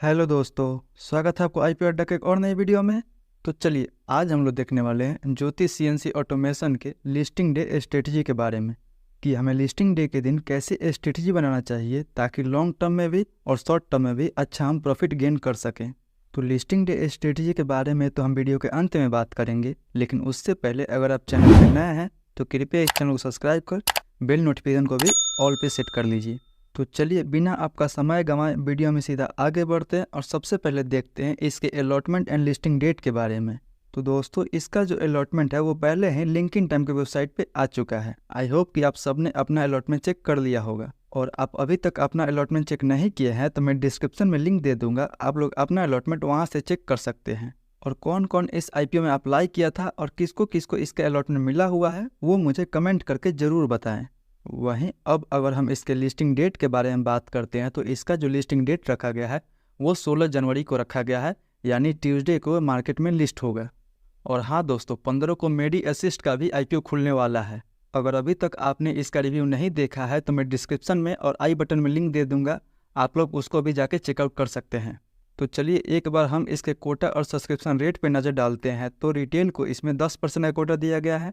Hello दोस्तों, स्वागत है आपको आईपी अड्डा के एक और नई वीडियो में। तो चलिए आज हम लोग देखने वाले हैं ज्योति सीएनसी ऑटोमेशन के लिस्टिंग डे स्ट्रेटजी के बारे में कि हमें लिस्टिंग डे के दिन कैसे स्ट्रेटजी बनाना चाहिए ताकि लॉन्ग टर्म में भी और शॉर्ट टर्म में भी अच्छा हम प्रॉफिट गेन कर सकें। तो लिस्टिंग डे स्ट्रेटजी के बारे में तो हम वीडियो के अंत में बात करेंगे, लेकिन उससे पहले अगर आप चैनल पर नए हैं तो कृपया इस चैनल को सब्सक्राइब कर बेल नोटिफिकेशन को भी ऑल पे सेट कर लीजिए। तो चलिए बिना आपका समय गंवाए वीडियो में सीधा आगे बढ़ते हैं और सबसे पहले देखते हैं इसके अलॉटमेंट एंड लिस्टिंग डेट के बारे में। तो दोस्तों इसका जो अलॉटमेंट है वो पहले ही लिंकिंग टाइम के वेबसाइट पे आ चुका है। आई होप कि आप सबने अपना अलॉटमेंट चेक कर लिया होगा, और आप अभी तक अपना अलॉटमेंट चेक नहीं किए हैं तो मैं डिस्क्रिप्शन में लिंक दे दूंगा, आप लोग अपना अलॉटमेंट वहाँ से चेक कर सकते हैं। और कौन कौन इस आईपीओ में अप्लाई किया था और किसको किसको इसका अलॉटमेंट मिला हुआ है वो मुझे कमेंट करके ज़रूर बताएं। वहीं अब अगर हम इसके लिस्टिंग डेट के बारे में बात करते हैं तो इसका जो लिस्टिंग डेट रखा गया है वो 16 जनवरी को रखा गया है, यानी ट्यूसडे को मार्केट में लिस्ट होगा। और हाँ दोस्तों, 15 को मेडी असिस्ट का भी आईपीओ खुलने वाला है। अगर अभी तक आपने इसका रिव्यू नहीं देखा है तो मैं डिस्क्रिप्शन में और आई बटन में लिंक दे दूंगा, आप लोग उसको भी जाके चेकआउट कर सकते हैं। तो चलिए एक बार हम इसके कोटा और सब्सक्रिप्शन रेट पर नज़र डालते हैं। तो रिटेल को इसमें 10% का कोटा दिया गया है,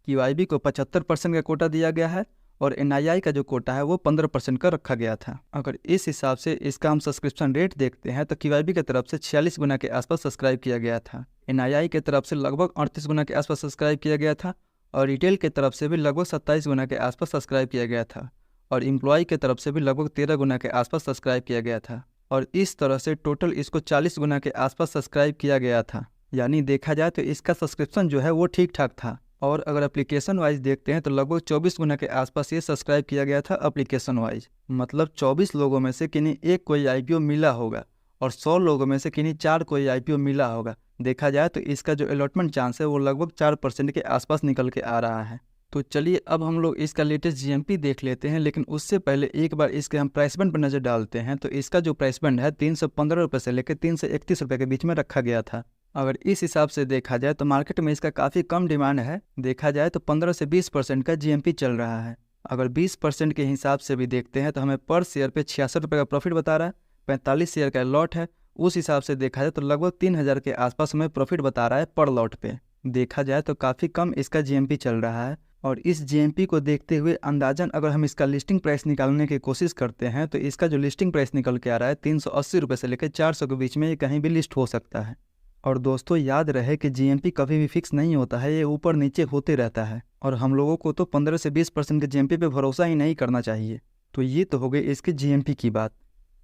क्यूआईबी को 75% का कोटा दिया गया है, और एनआईआई का जो कोटा है वो 15% का रखा गया था। अगर इस हिसाब से इसका हम सब्सक्रिप्शन रेट देखते हैं तो क्यूआईबी की तरफ से 46 गुना के आसपास सब्सक्राइब किया गया था, एनआईआई की तरफ से लगभग 38 गुना के आसपास सब्सक्राइब किया गया था, और रिटेल की तरफ से भी लगभग 27 गुना के आसपास सब्सक्राइब किया गया था, और एम्प्लॉय की तरफ से भी लगभग 13 गुना के आसपास सब्सक्राइब किया गया था। और इस तरह से टोटल इसको 40 गुना के आसपास सब्सक्राइब किया गया था, यानी देखा जाए तो इसका सब्सक्रिप्शन जो है वो ठीक ठाक था। और अगर एप्लीकेशन वाइज देखते हैं तो लगभग 24 गुना के आसपास ये सब्सक्राइब किया गया था एप्लीकेशन वाइज। मतलब 24 लोगों में से किन्हीं एक कोई आईपीओ मिला होगा और 100 लोगों में से किन्हीं 4 कोई आईपीओ मिला होगा। देखा जाए तो इसका जो अलॉटमेंट चांस है वो लगभग 4% के आसपास निकल के आ रहा है। तो चलिए अब हम लोग इसका लेटेस्ट जीएमपी देख लेते हैं, लेकिन उससे पहले एक बार इसके हम प्राइस बैंड पर नज़र डालते हैं। तो इसका जो प्राइस बैंड है 315 रुपये से लेकर 331 रुपये के बीच में रखा गया था। अगर इस हिसाब से देखा जाए तो मार्केट में इसका काफ़ी कम डिमांड है। देखा जाए तो 15 से 20% का जीएमपी चल रहा है। अगर 20% के हिसाब से भी देखते हैं तो हमें पर शेयर पे 66 रुपये का प्रॉफिट बता रहा है, 45 शेयर का लॉट है। उस हिसाब से देखा जाए तो लगभग 3000 के आसपास हमें प्रॉफिट बता रहा है पर लॉट पे। देखा जाए तो काफ़ी कम इसका जीएमपी चल रहा है। और इस जीएमपी को देखते हुए अंदाजन अगर हम इसका लिस्टिंग प्राइस निकालने की कोशिश करते हैं तो इसका जो लिस्टिंग प्राइस निकल के आ रहा है 380 रुपये से लेकर 400 के बीच में ये कहीं भी लिस्ट हो सकता है। और दोस्तों याद रहे कि जीएमपी कभी भी फिक्स नहीं होता है, ये ऊपर नीचे होते रहता है, और हम लोगों को तो 15 से 20% के जीएमपी पे भरोसा ही नहीं करना चाहिए। तो ये तो हो गई इसकी जीएमपी की बात।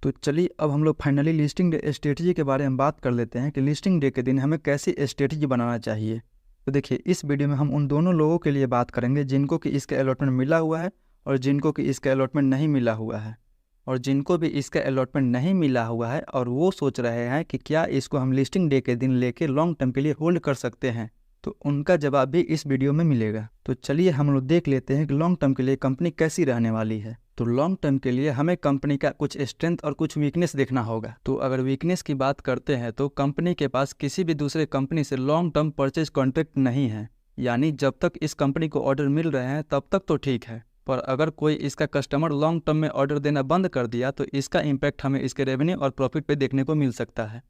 तो चलिए अब हम लोग फाइनली लिस्टिंग डे स्ट्रेटजी के बारे में बात कर लेते हैं कि लिस्टिंग डे के दिन हमें कैसी स्ट्रेटजी बनाना चाहिए। तो देखिए इस वीडियो में हम उन दोनों लोगों के लिए बात करेंगे जिनको कि इसका अलॉटमेंट मिला हुआ है और जिनको कि इसका अलॉटमेंट नहीं मिला हुआ है। और जिनको भी इसका अलॉटमेंट नहीं मिला हुआ है और वो सोच रहे हैं कि क्या इसको हम लिस्टिंग डे के दिन लेके लॉन्ग टर्म के लिए होल्ड कर सकते हैं, तो उनका जवाब भी इस वीडियो में मिलेगा। तो चलिए हम लोग देख लेते हैं कि लॉन्ग टर्म के लिए कंपनी कैसी रहने वाली है। तो लॉन्ग टर्म के लिए हमें कंपनी का कुछ स्ट्रेंथ और कुछ वीकनेस देखना होगा। तो अगर वीकनेस की बात करते हैं तो कंपनी के पास किसी भी दूसरे कंपनी से लॉन्ग टर्म परचेज कॉन्ट्रैक्ट नहीं है, यानी जब तक इस कंपनी को ऑर्डर मिल रहे हैं तब तक तो ठीक है, पर अगर कोई इसका कस्टमर लॉन्ग टर्म में ऑर्डर देना बंद कर दिया तो इसका इम्पैक्ट हमें इसके रेवेन्यू और प्रॉफिट पे देखने को मिल सकता है।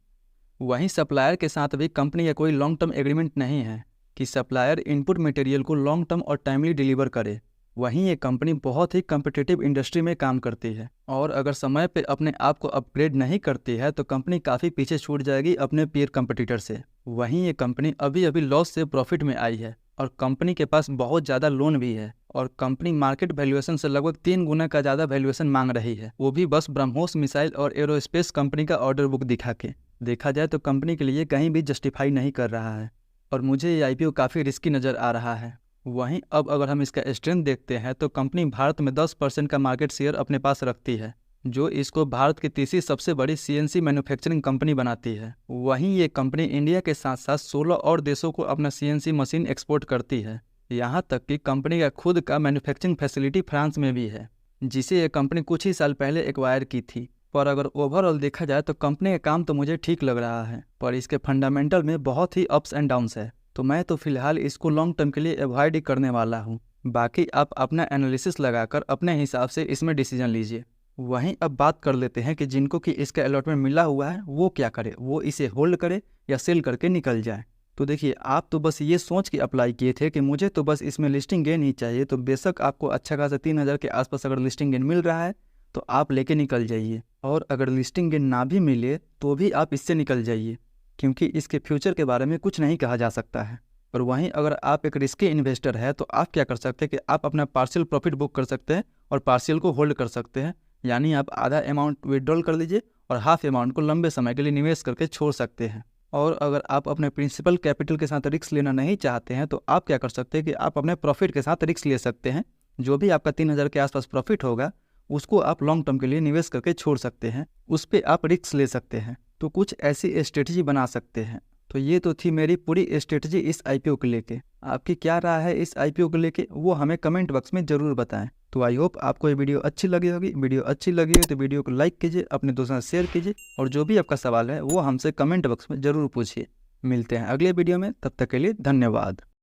वहीं सप्लायर के साथ भी कंपनी का कोई लॉन्ग टर्म एग्रीमेंट नहीं है कि सप्लायर इनपुट मटेरियल को लॉन्ग टर्म और टाइमली डिलीवर करे। वहीं ये कंपनी बहुत ही कम्पिटिटिव इंडस्ट्री में काम करती है, और अगर समय पे अपने आप को अपग्रेड नहीं करती है तो कंपनी काफ़ी पीछे छूट जाएगी अपने पीयर कंपटीटर से। वहीं ये कंपनी अभी अभी लॉस से प्रॉफिट में आई है, और कंपनी के पास बहुत ज़्यादा लोन भी है, और कंपनी मार्केट वैल्यूएशन से लगभग 3 गुना का ज़्यादा वैल्यूएशन मांग रही है, वो भी बस ब्रह्मोस मिसाइल और एरोस्पेस कंपनी का ऑर्डर बुक दिखा के। देखा जाए तो कंपनी के लिए कहीं भी जस्टिफाई नहीं कर रहा है, और मुझे ये आईपीओ काफ़ी रिस्की नज़र आ रहा है। वहीं अब अगर हम इसका स्ट्रेंथ देखते हैं तो कंपनी भारत में 10% का मार्केट शेयर अपने पास रखती है, जो इसको भारत की तीसरी सबसे बड़ी सीएनसी मैन्युफैक्चरिंग कंपनी बनाती है। वहीं ये कंपनी इंडिया के साथ साथ 16 और देशों को अपना सीएनसी मशीन एक्सपोर्ट करती है। यहाँ तक कि कंपनी का खुद का मैन्युफैक्चरिंग फैसिलिटी फ्रांस में भी है, जिसे ये कंपनी कुछ ही साल पहले एक्वायर की थी। पर अगर ओवरऑल देखा जाए तो कंपनी का काम तो मुझे ठीक लग रहा है, पर इसके फंडामेंटल में बहुत ही अप्स एंड डाउन्स है। तो मैं तो फिलहाल इसको लॉन्ग टर्म के लिए अवॉइड ही करने वाला हूँ। बाकी आप अपना एनालिसिस लगाकर अपने हिसाब से इसमें डिसीजन लीजिए। वहीं अब बात कर लेते हैं कि जिनको कि इसका अलॉटमेंट मिला हुआ है वो क्या करे, वो इसे होल्ड करे या सेल करके निकल जाए। तो देखिए, आप तो बस ये सोच के अप्लाई किए थे कि मुझे तो बस इसमें लिस्टिंग गेन ही चाहिए, तो बेशक आपको अच्छा खासा 3,000 के आसपास अगर लिस्टिंग गेन मिल रहा है तो आप लेके निकल जाइए, और अगर लिस्टिंग गेन ना भी मिले तो भी आप इससे निकल जाइए, क्योंकि इसके फ्यूचर के बारे में कुछ नहीं कहा जा सकता है। और वहीं अगर आप एक रिस्की इन्वेस्टर है तो आप क्या कर सकते हैं कि आप अपना पार्शियल प्रॉफिट बुक कर सकते हैं और पार्शियल को होल्ड कर सकते हैं, यानी आप आधा अमाउंट विड्रॉल कर लीजिए और हाफ अमाउंट को लंबे समय के लिए निवेश करके छोड़ सकते हैं। और अगर आप अपने प्रिंसिपल कैपिटल के साथ रिस्क लेना नहीं चाहते हैं तो आप क्या कर सकते हैं कि आप अपने प्रॉफिट के साथ रिस्क ले सकते हैं। जो भी आपका 3,000 के आसपास प्रॉफिट होगा उसको आप लॉन्ग टर्म के लिए निवेश करके छोड़ सकते हैं, उस पर आप रिस्क ले सकते हैं। तो कुछ ऐसी स्ट्रेटजी बना सकते हैं। तो ये तो थी मेरी पूरी स्ट्रेटजी इस आईपीओ को लेके। आपकी क्या राय है इस आईपीओ को लेके, वो हमें कमेंट बॉक्स में ज़रूर बताएं। तो आई होप आपको ये वीडियो अच्छी लगी होगी। वीडियो अच्छी लगी हो तो वीडियो को लाइक कीजिए, अपने दोस्तों से शेयर कीजिए, और जो भी आपका सवाल है वो हमसे कमेंट बॉक्स में ज़रूर पूछिए। मिलते हैं अगले वीडियो में, तब तक के लिए धन्यवाद।